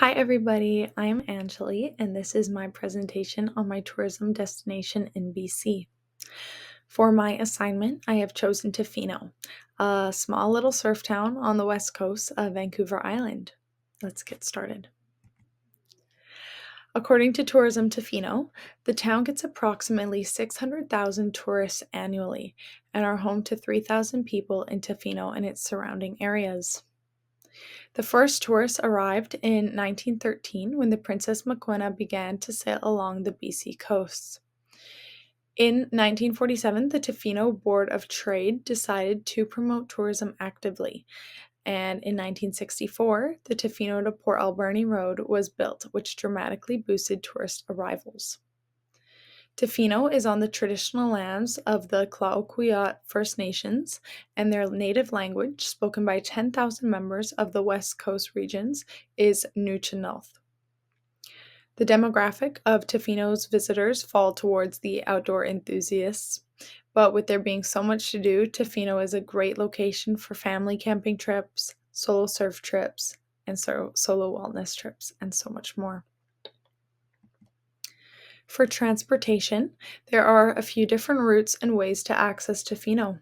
Hi everybody, I'm Angeli and this is my presentation on my tourism destination in BC. For my assignment, I have chosen Tofino, a small little surf town on the west coast of Vancouver Island. Let's get started. According to Tourism Tofino, the town gets approximately 600,000 tourists annually and are home to 3,000 people in Tofino and its surrounding areas. The first tourists arrived in 1913 when the Princess Maquina began to sail along the BC coasts. In 1947, the Tofino Board of Trade decided to promote tourism actively, and in 1964, the Tofino to Port Alberni Road was built, which dramatically boosted tourist arrivals. Tofino is on the traditional lands of the Clayoquot First Nations, and their native language, spoken by 10,000 members of the West Coast regions, is Nuu-chah-nulth. The demographic of Tofino's visitors fall towards the outdoor enthusiasts, but with there being so much to do, Tofino is a great location for family camping trips, solo surf trips, and solo wellness trips, and so much more. For transportation, there are a few different routes and ways to access Tofino.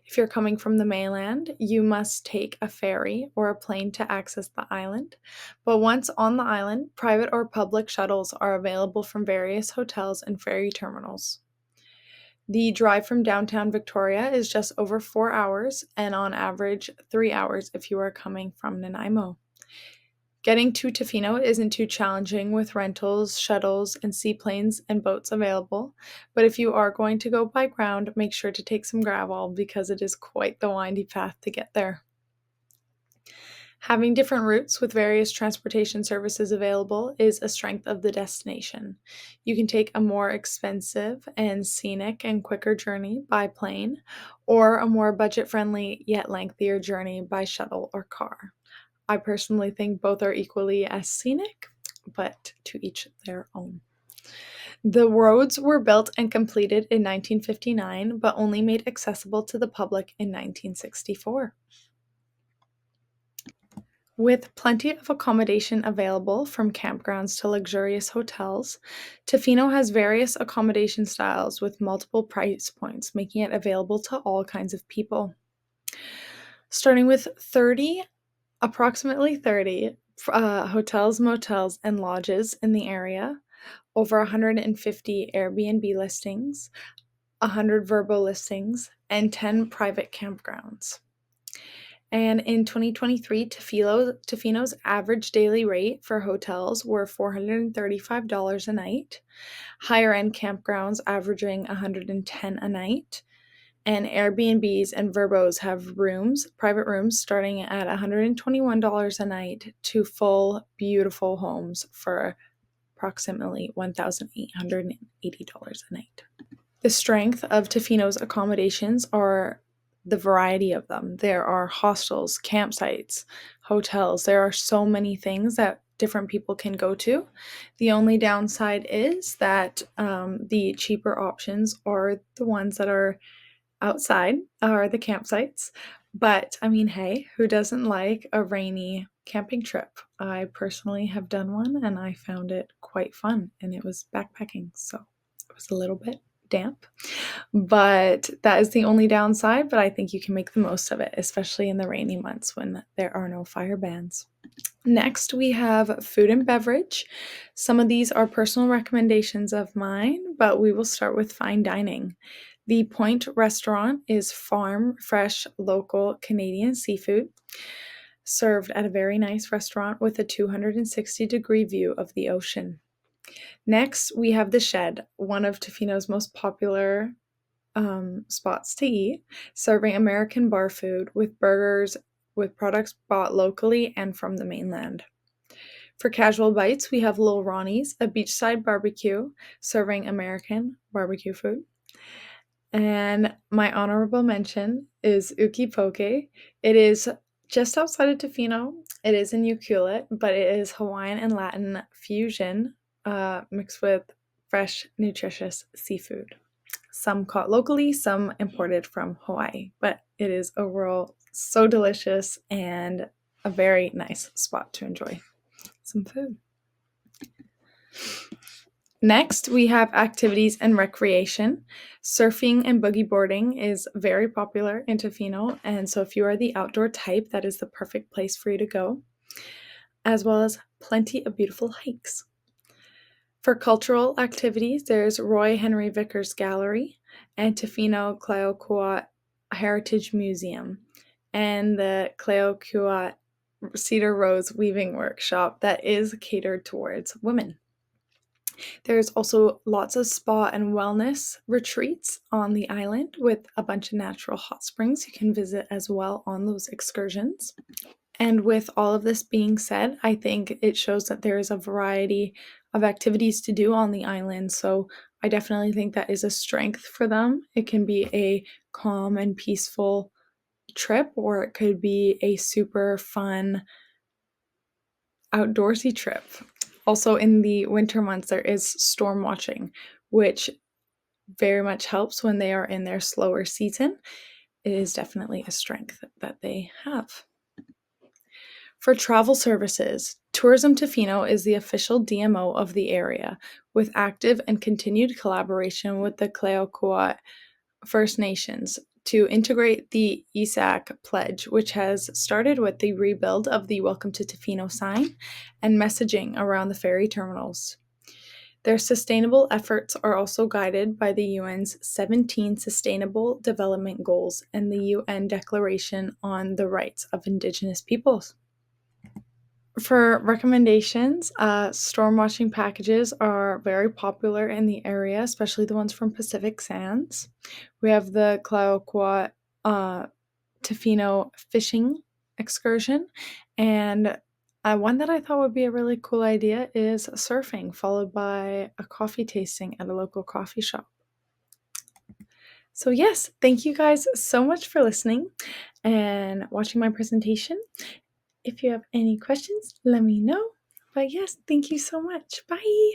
If you're coming from the mainland, you must take a ferry or a plane to access the island. But once on the island, private or public shuttles are available from various hotels and ferry terminals. The drive from downtown Victoria is just over 4 hours, and on average 3 hours if you are coming from Nanaimo. Getting to Tofino isn't too challenging with rentals, shuttles, and seaplanes and boats available, but if you are going to go by ground, make sure to take some gravel because it is quite the windy path to get there. Having different routes with various transportation services available is a strength of the destination. You can take a more expensive and scenic and quicker journey by plane, or a more budget-friendly yet lengthier journey by shuttle or car. I personally think both are equally as scenic, but to each their own. The roads were built and completed in 1959, but only made accessible to the public in 1964. With plenty of accommodation available, from campgrounds to luxurious hotels, Tofino has various accommodation styles with multiple price points, making it available to all kinds of people. Starting with approximately 30 hotels, motels, and lodges in the area, over 150 Airbnb listings, 100 Vrbo listings, and 10 private campgrounds. And in 2023, Tofino's average daily rate for hotels were $435 a night, higher-end campgrounds averaging $110 a night, and Airbnbs and Vrbos have private rooms starting at $121 a night to full, beautiful homes for approximately $1,880 a night. The strength of Tofino's accommodations are the variety of them. There are hostels, campsites, hotels. There are so many things that different people can go to. The only downside is that the cheaper options are the ones that are outside, are the campsites. But I mean, hey, who doesn't like a rainy camping trip? I personally have done one and I found it quite fun, and it was backpacking, so it was a little bit damp. But that is the only downside, but I think you can make the most of it, especially in the rainy months when there are no fire bans. Next, we have food and beverage. Some of these are personal recommendations of mine, but we will start with fine dining. The Point restaurant is farm, fresh, local Canadian seafood, served at a very nice restaurant with a 260-degree view of the ocean. Next, we have The Shed, one of Tofino's most popular spots to eat, serving American bar food with burgers with products bought locally and from the mainland. For casual bites, we have Lil Ronnie's, a beachside barbecue, serving American barbecue food. And my honorable mention is Uki Poke. It is just outside of Tofino. It is in Ucluelet, but it is Hawaiian and Latin fusion mixed with fresh, nutritious seafood. Some caught locally, some imported from Hawaii, but it is overall so delicious and a very nice spot to enjoy. some food. Next, we have activities and recreation. Surfing and boogie boarding is very popular in Tofino, and so if you are the outdoor type, that is the perfect place for you to go, as well as plenty of beautiful hikes. For cultural activities, there's Roy Henry Vickers Gallery and Tofino Clayoquot Heritage Museum and the Clayoquot Cedar Rose Weaving Workshop that is catered towards women. There's also lots of spa and wellness retreats on the island with a bunch of natural hot springs you can visit as well on those excursions. And with all of this being said, I think it shows that there is a variety of activities to do on the island. So I definitely think that is a strength for them. It can be a calm and peaceful trip, or it could be a super fun outdoorsy trip. Also, in the winter months, there is storm watching, which very much helps when they are in their slower season. It is definitely a strength that they have. For travel services, Tourism Tofino is the official DMO of the area, with active and continued collaboration with the Clayoquot First Nations to integrate the ESAC pledge, which has started with the rebuild of the Welcome to Tofino sign and messaging around the ferry terminals. Their sustainable efforts are also guided by the UN's 17 Sustainable Development Goals and the UN Declaration on the Rights of Indigenous Peoples. For recommendations, storm watching packages are very popular in the area, especially the ones from Pacific Sands. We have the Clayoquot Tofino fishing excursion, and one that I thought would be a really cool idea is surfing, followed by a coffee tasting at a local coffee shop. So yes, thank you guys so much for listening and watching my presentation. If you have any questions, let me know. But yes, thank you so much. Bye.